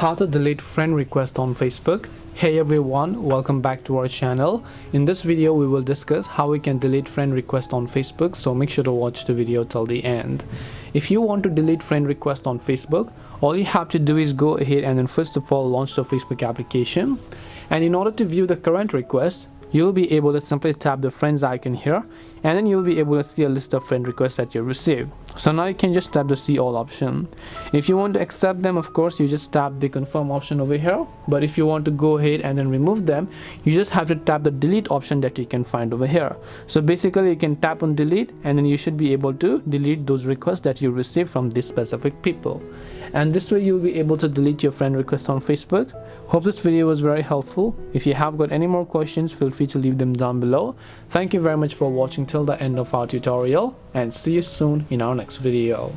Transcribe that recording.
How to delete friend request on Facebook. Hey everyone, welcome back to our channel. In this video we will discuss how we can delete friend request on Facebook, so make sure to watch the video till the end. If you want to delete friend request on Facebook, all you have to do is go ahead and then first of all launch the Facebook application, and in order to view the current request, you'll be able to simply tap the friends icon here, and then you'll be able to see a list of friend requests that you received. So now you can just tap the see all option. If you want to accept them, of course you just tap the confirm option over here, but if you want to go ahead and then remove them, you just have to tap the delete option that you can find over here. So basically you can tap on delete, and then you should be able to delete those requests that you receive from these specific people, and this way you'll be able to delete your friend request on Facebook. Hope this video was very helpful. If you have got any more questions, feel free to leave them down below. Thank you very much for watching till the end of our tutorial, and see you soon in our next video.